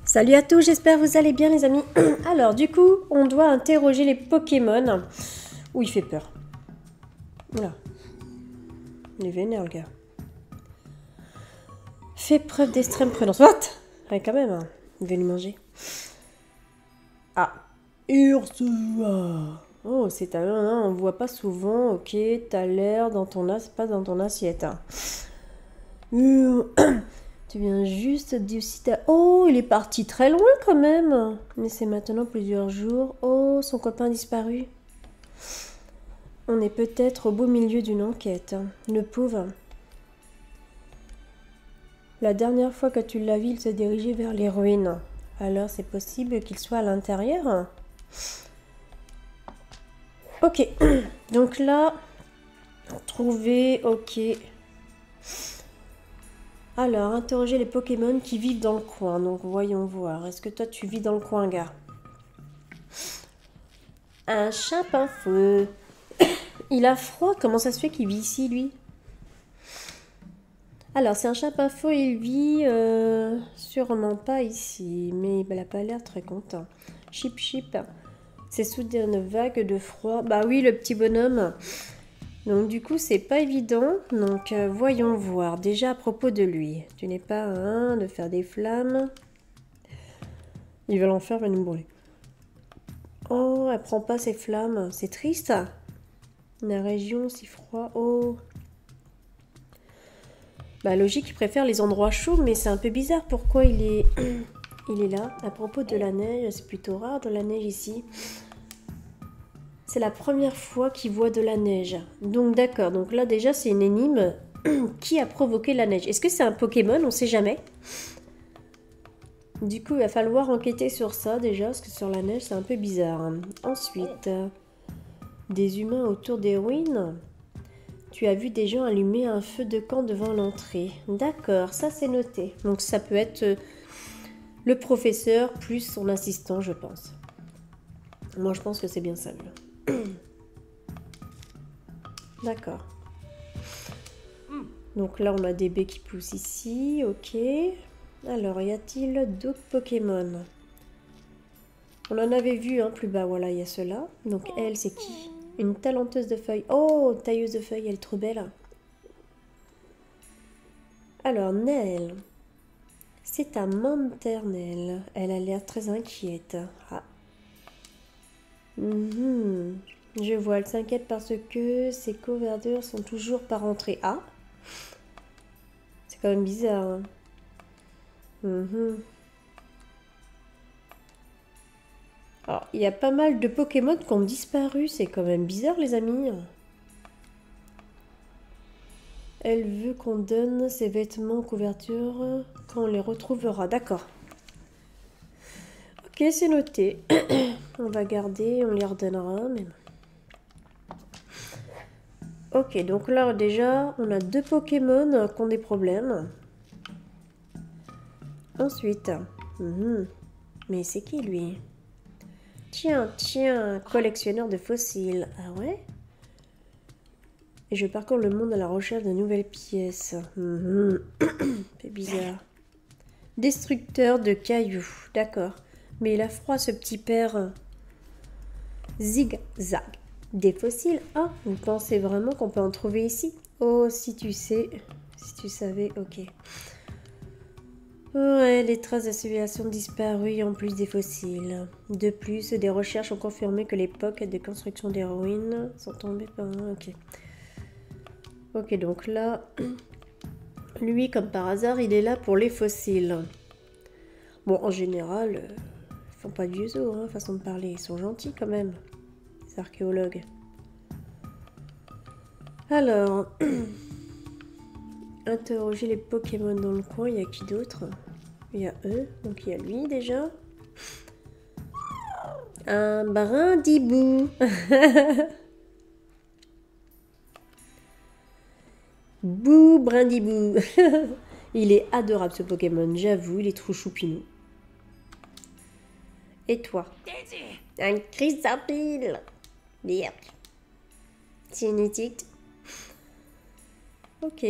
Salut à tous, j'espère que vous allez bien les amis. Alors du coup, on doit interroger les Pokémon. Ouh, il fait peur. Oula. Il est vénère le gars. Fais preuve d'extrême prudence. What? Ouais, quand même, hein. Il veut nous manger. Ah. Ursula. Oh, c'est un hein, on voit pas souvent. Ok, t'as l'air dans ton pas dans ton assiette. Hein. Tu viens juste d'Ucita. Oh, il est parti très loin quand même. Mais c'est maintenant plusieurs jours. Oh, son copain a disparu. On est peut-être au beau milieu d'une enquête. Le pauvre. La dernière fois que tu l'as vu, il se dirigeait vers les ruines. Alors c'est possible qu'il soit à l'intérieur? Ok. Donc là, trouver, ok. Alors, interroger les Pokémon qui vivent dans le coin. Donc, voyons voir. Est-ce que toi, tu vis dans le coin, gars? Un chapin-feu. Il a froid. Comment ça se fait qu'il vit ici, lui? Alors, c'est un chapin-feu. Il vit sûrement pas ici. Mais il n'a pas l'air très content. Chip, chip. C'est soudain une vague de froid. Bah oui, le petit bonhomme. Donc du coup, c'est pas évident. Donc voyons voir. Déjà à propos de lui. Tu n'es pas un de faire des flammes. Il va l'en faire, va nous brûler. Oh, elle prend pas ses flammes. C'est triste. La région si froid. Oh. Bah logique, il préfère les endroits chauds, mais c'est un peu bizarre. Pourquoi il est il est là? À propos de la neige, c'est plutôt rare de la neige ici. C'est la première fois qu'il voit de la neige. Donc d'accord, donc là déjà c'est une énigme. Qui a provoqué la neige? Est-ce que c'est un Pokémon? On ne sait jamais. Du coup, il va falloir enquêter sur ça déjà, parce que sur la neige c'est un peu bizarre. Ensuite, des humains autour des ruines. Tu as vu des gens allumer un feu de camp devant l'entrée. D'accord, ça c'est noté. Donc ça peut être le professeur plus son assistant, je pense. Moi je pense que c'est bien ça. D'accord. Donc là, on a des baies qui poussent ici. Ok. Alors, y a-t-il d'autres Pokémon? On en avait vu un plus bas. Voilà, il y a cela. Donc, elle, c'est qui? Une talenteuse de feuilles. Oh, tailleuse de feuilles, elle est trop belle. Alors, Nell. C'est ta maternelle. Elle a l'air très inquiète. Ah. Je vois, elle s'inquiète parce que ses co-verdures sont toujours pas rentrées. Ah. C'est quand même bizarre. Hein. Alors, il y a pas mal de Pokémon qui ont disparu. C'est quand même bizarre, les amis. Elle veut qu'on donne ses vêtements couverture quand on les retrouvera. D'accord. Ok, c'est noté. On va garder, on les redonnera. Mais... Ok, donc là, déjà, on a deux Pokémon qui ont des problèmes. Ensuite... Mais c'est qui, lui? Tiens, collectionneur de fossiles. Ah ouais? Et je parcours le monde à la recherche de nouvelles pièces. C'est bizarre. Destructeur de cailloux. D'accord. Mais il a froid, ce petit père. Zigzag. Des fossiles. Ah, vous pensez vraiment qu'on peut en trouver ici? Oh, si tu sais. Si tu savais, ok. Ouais, les traces de civilisation disparues en plus des fossiles. De plus, des recherches ont confirmé que l'époque de construction des ruines sont tombées par... Ok. Ok, donc là, lui, comme par hasard, il est là pour les fossiles. Bon, en général, ils font pas de vieux os, hein, façon de parler. Ils sont gentils quand même, les archéologues. Alors, interroger les Pokémon dans le coin, il y a qui d'autre? Il y a eux, donc il y a lui déjà. Un brindibou. Bou brindibou. Il est adorable ce Pokémon, j'avoue, il est trop choupinou. Et toi? Un chrysapile. Merde. Cinétique. Ok.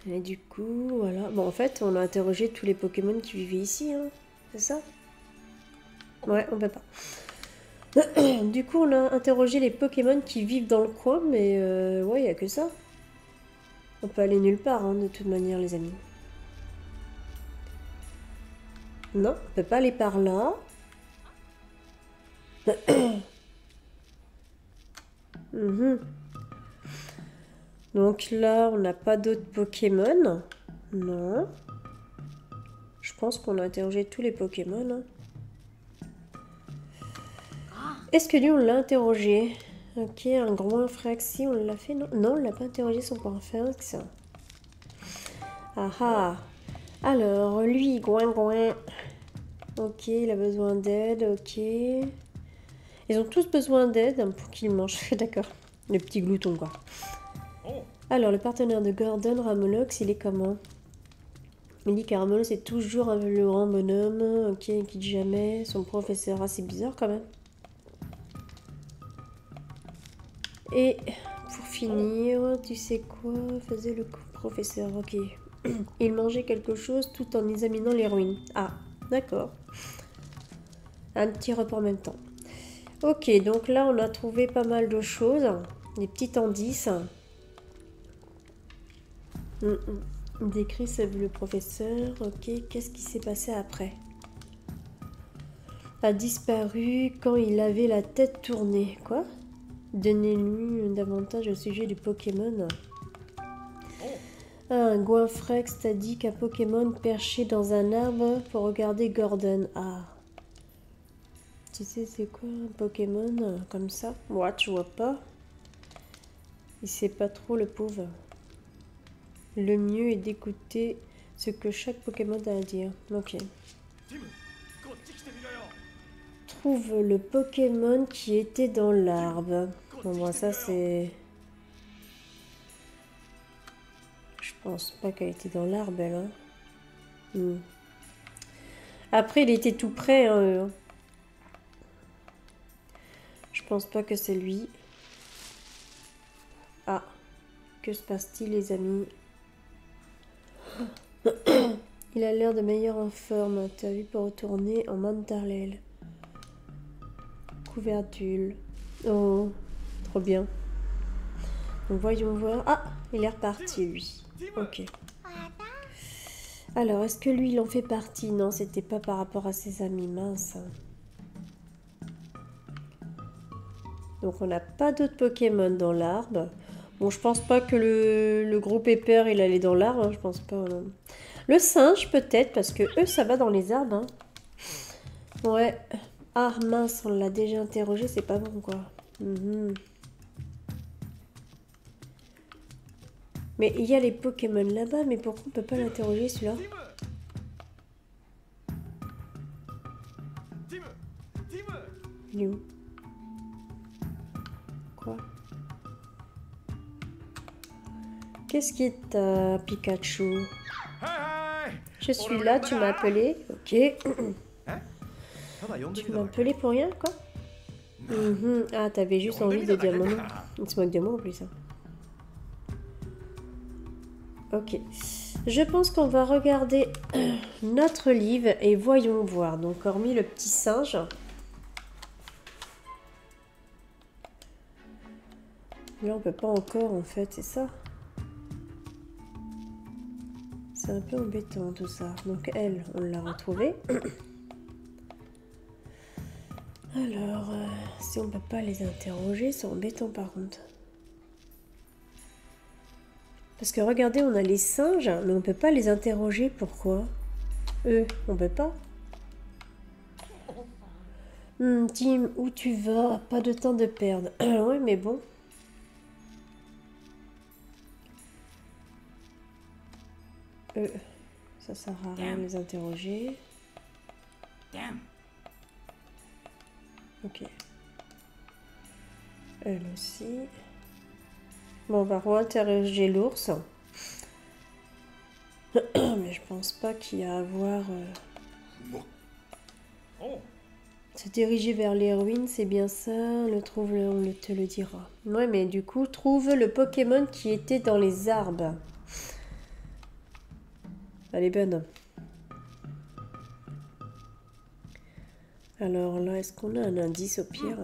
Et du coup, voilà. Bon, en fait, on a interrogé tous les Pokémon qui vivaient ici, hein. C'est ça? Ouais, on peut pas. Du coup, on a interrogé les Pokémon qui vivent dans le coin, mais ouais, il n'y a que ça. On peut aller nulle part, hein, de toute manière, les amis. Non, on peut pas aller par là. Mhm. Donc là, on n'a pas d'autres Pokémon. Non. Je pense qu'on a interrogé tous les Pokémon, hein. Est-ce que lui, on l'a interrogé? Ok, un gros Fraxi, on l'a fait, non? Non, on l'a pas interrogé son Parafax. Ah ah. Alors, lui, Gouin. Ok, il a besoin d'aide, ok. Ils ont tous besoin d'aide pour qu'ils mangent, d'accord. Le petit glouton, quoi. Alors, le partenaire de Gordon, Ramolox, il est comment? Il dit qu'Aramolos c'est toujours un le grand bonhomme, ok, il quitte jamais. Son professeur, c'est bizarre quand même. Et pour finir, tu sais quoi faisait le professeur? Ok. Il mangeait quelque chose tout en examinant les ruines. Ah, d'accord. Un petit repas en même temps. Ok, donc là on a trouvé pas mal de choses. Des petits indices. Il décrit le professeur. Ok, qu'est-ce qui s'est passé après? A disparu quand il avait la tête tournée. Quoi? Donnez-lui davantage au sujet du Pokémon. Un Goinfrex t'a dit qu'un Pokémon perché dans un arbre pour regarder Gordon. Ah. Tu sais c'est quoi un Pokémon comme ça? What, je vois pas. Il sait pas trop le pauvre. Le mieux est d'écouter ce que chaque Pokémon a à dire. Ok. Trouve le Pokémon qui était dans l'arbre. Bon, moi ça c'est... Je pense pas qu'elle était dans l'arbre, elle. Hein. Après, il était tout près. Hein. Je pense pas que c'est lui. Ah. Que se passe-t-il, les amis? Il a l'air de meilleur en forme. T'as vu pour retourner en Mantarlel. Couverture. Oh, trop bien. Donc voyons voir. Ah, il est reparti, lui. Ok. Alors, est-ce que lui, il en fait partie? Non, c'était pas par rapport à ses amis, mince. Donc, on n'a pas d'autres Pokémon dans l'arbre. Bon, je pense pas que le gros pépère, il allait dans l'arbre. Hein, je pense pas. Non. Le singe, peut-être, parce que eux, ça va dans les arbres. Hein. Ouais. Ah, mince, on l'a déjà interrogé, c'est pas bon, quoi. Mais il y a les Pokémon là-bas, mais pourquoi on peut pas l'interroger, celui-là? Il est où? Quoi? Qu'est-ce qui est ta Pikachu? Je suis là, tu m'as appelé. Ok. Tu m'as appelé pour rien, quoi? Ah, t'avais juste envie de dire mon nom. Il se moque de moi en plus. Hein. Ok. Je pense qu'on va regarder notre livre et voyons voir. Donc, hormis le petit singe. Là, on peut pas encore, en fait, c'est ça. C'est un peu embêtant, tout ça. Donc, elle, on l'a retrouvée. Alors, si on peut pas les interroger, c'est embêtant, par contre. Parce que, regardez, on a les singes, mais on peut pas les interroger. Pourquoi? Eux, on peut pas. Tim, où tu vas? Pas de temps de perdre. Ouais, mais bon. Ça sert à rien de les interroger. Ok. Elle aussi. Bon, on va re-interroger l'ours. Mais je pense pas qu'il y a à voir... Se diriger vers les ruines, c'est bien ça. Le trouve, on te le dira. Ouais, mais du coup, trouve le Pokémon qui était dans les arbres. Elle est bonne. Alors là, est-ce qu'on a un indice au pire?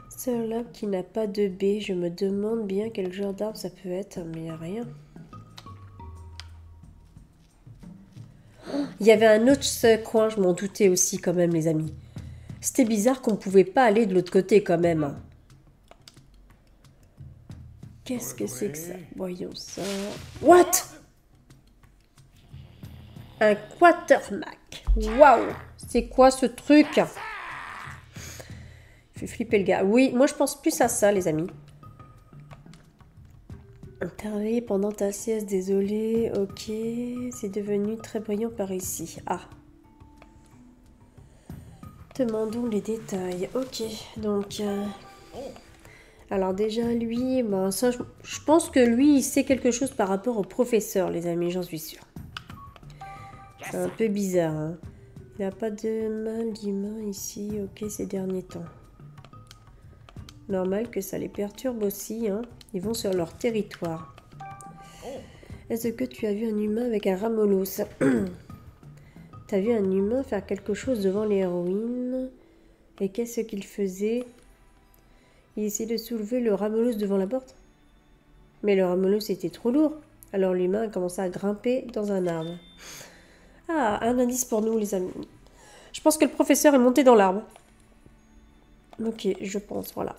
C'est un arbre qui n'a pas de baie. Je me demande bien quel genre d'arbre ça peut être, mais il n'y a rien. Il y avait un autre coin, je m'en doutais aussi quand même, les amis. C'était bizarre qu'on ne pouvait pas aller de l'autre côté quand même. Qu'est-ce que c'est que ça? Voyons ça. What? Un quatermack. Waouh! C'est quoi ce truc? Il fait flipper le gars. Oui, moi je pense plus à ça, les amis. Travailler pendant ta sieste, désolé. Ok, c'est devenu très brillant par ici. Ah. Demandons les détails. Ok, donc... Alors déjà, lui, ben, ça, je pense que lui, il sait quelque chose par rapport au professeur, les amis, j'en suis sûre. C'est un peu bizarre, hein. Il n'a pas de mal d'humain ici, ok, ces derniers temps. Normal que ça les perturbe aussi, hein. Ils vont sur leur territoire. Est-ce que tu as vu un humain avec un ramolos? T'as vu un humain faire quelque chose devant l'héroïne? Et qu'est-ce qu'il faisait? Il essayait de soulever le ramolos devant la porte. Mais le ramolos était trop lourd. Alors l'humain a commencé à grimper dans un arbre. Ah, un indice pour nous, les amis. Je pense que le professeur est monté dans l'arbre. Ok, je pense, voilà.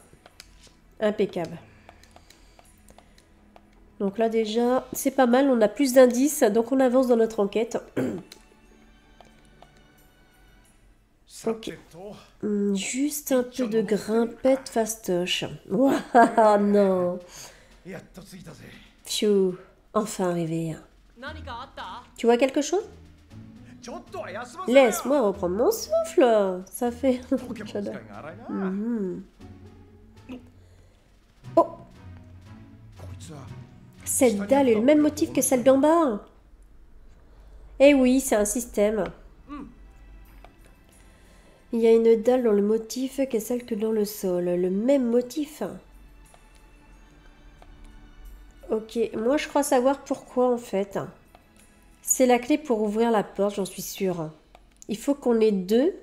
Impeccable. Donc là déjà, c'est pas mal, on a plus d'indices, donc on avance dans notre enquête. Ok. Juste un peu de grimpette fastoche. Waouh, non. Pfiou, enfin arrivé. Tu vois quelque chose? Laisse-moi reprendre mon souffle. Ça fait... J'adore. Oh! Cette dalle est le même motif que celle d'en bas. Eh oui, c'est un système. Il y a une dalle dans le motif que celle que dans le sol. Le même motif. Ok, moi je crois savoir pourquoi en fait. C'est la clé pour ouvrir la porte, j'en suis sûre. Il faut qu'on ait deux.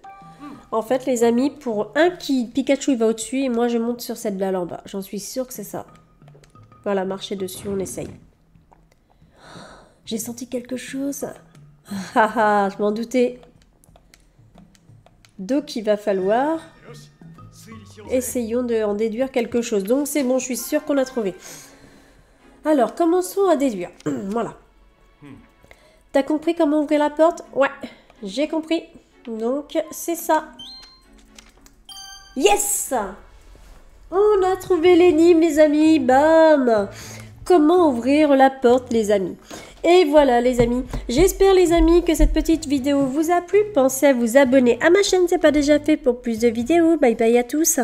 En fait, les amis, pour un qui... Pikachu il va au-dessus et moi je monte sur cette dalle en bas. J'en suis sûre que c'est ça. Voilà, marcher dessus, on essaye. J'ai senti quelque chose. Haha, je m'en doutais. Donc il va falloir... Essayons d'en déduire quelque chose. Donc c'est bon, je suis sûre qu'on a trouvé. Alors, commençons à déduire. Voilà. T'as compris comment ouvrir la porte? Ouais, j'ai compris. Donc, c'est ça. Yes! On a trouvé l'énigme, les amis. Bam! Comment ouvrir la porte, les amis? Et voilà, les amis. J'espère, les amis, que cette petite vidéo vous a plu. Pensez à vous abonner à ma chaîne si ce n'est pas déjà fait pour plus de vidéos. Bye bye à tous.